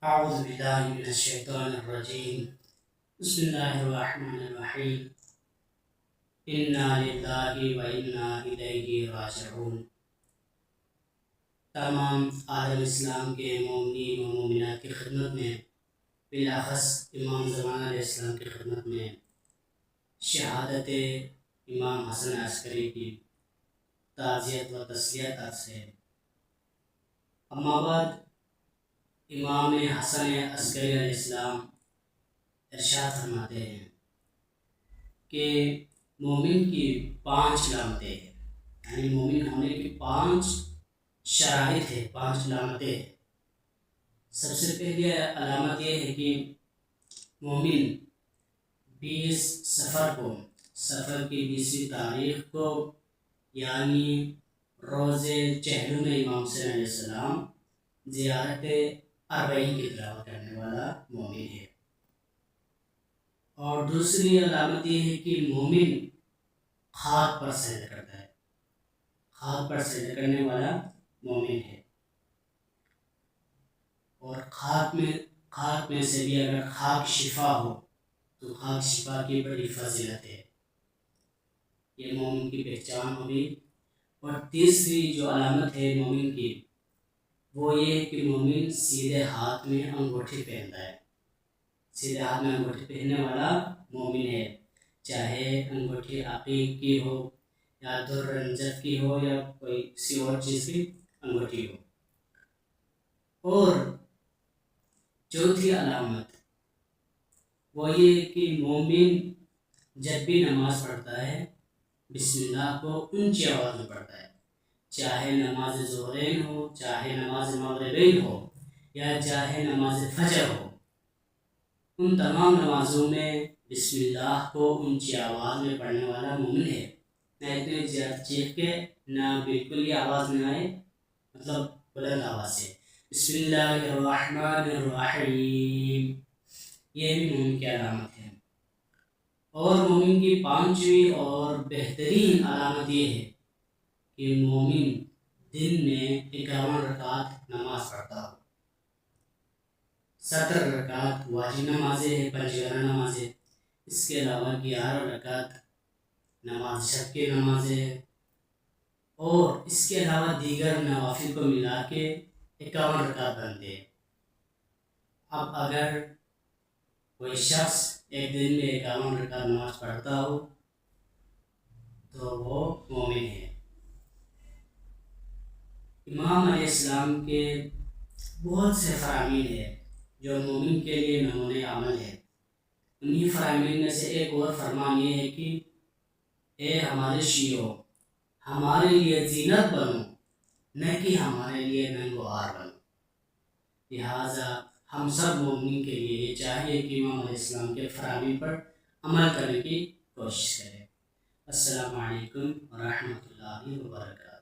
أعوذ بالله من الشيطان الرجيم. بسم الله الرحمن الرحيم. إنا لله وإنا إليه راجعون. تمام عالم اسلام کے مومنین و مومنات کی خدمت میں، بالاخص امام زمانہ علیہ السلام کی خدمت میں شہادت امام حسن عسکری کی تعزیت و تسلیت عرض ہے۔ اما بعد، امام حسن عسکری علیہ السلام ارشاد فرماتے ہیں کہ مومن کی 5 علامتیں ہیں، یعنی مومن ہونے کی 5 شرائط ہے، 5 علامتیں ہیں۔ سب سے پہلی علامت یہ ہے کہ مومن 20 سفر کی 20ویں تاریخ کو، یعنی روز چہلم امام حسین علیہ السلام، زیارت اربعین کی تلاوت کرنے والا مومن ہے۔ اور دوسری علامت یہ ہے کہ مومن خاک پر سجدہ کرتا ہے، خاک پر سجدہ کرنے والا مومن ہے۔ اور خاک میں سے بھی اگر خاک شفا ہو تو خاک شفا کی بڑی فضیلت ہے، یہ مومن کی پہچان ہوگی۔ اور تیسری جو علامت ہے مومن کی، وہ یہ ہے کہ مومن سیدھے ہاتھ میں انگوٹھی پہنتا ہے، سیدھے ہاتھ میں انگوٹھی پہننے والا مومن ہے، چاہے انگوٹھی عقیق کی ہو یا دررنجت کی ہو یا کوئی کسی اور چیز کی انگوٹھی ہو۔ اور چوتھی علامت وہ یہ کہ مومن جب بھی نماز پڑھتا ہے بسم اللہ کو اونچی آواز میں پڑھتا ہے، چاہے نماز ظہرین ہو، چاہے نماز مغربین ہو یا چاہے نماز فجر ہو، ان تمام نمازوں میں بسم اللہ کو اونچی آواز میں پڑھنے والا مومن ہے۔ نہ اتنے زیادہ چیخ کے، نہ بالکل ہی آواز میں آئے، مطلب بلند آواز سے بسم اللہ الرحمن الرحیم، یہ بھی مومن کی علامت ہے۔ اور مومن کی 5ویں اور بہترین علامت یہ ہے کہ مومن دن میں 51 رکعت نماز پڑھتا ہو۔ 17 رکعت واجب نمازیں ہیں، پنجگانہ نمازیں، اس کے علاوہ 11 رکعت نماز شب کی نمازیں ہیں، اور اس کے علاوہ دیگر نوافل کو ملا کے 51 رکعت بنتے ہیں۔ اب اگر کوئی شخص ایک دن میں 51 رکعت نماز پڑھتا ہو تو وہ مومن ہے۔ امام علیہ السلام کے بہت سے فرامین ہیں جو مومن کے لیے نمونۂ عمل ہے۔ انہی فرامین میں سے ایک اور فرمان یہ ہے کہ اے ہمارے شیعوں، ہمارے لیے زینت بنو، نہ کہ ہمارے لیے ننگ و عار بنو۔ لہٰذا ہم سب مومنین کے لیے یہ چاہیے کہ امام علیہ السلام کے فرامین پر عمل کرنے کی کوشش کریں۔ السلام علیکم ورحمۃ اللہ وبرکاتہ۔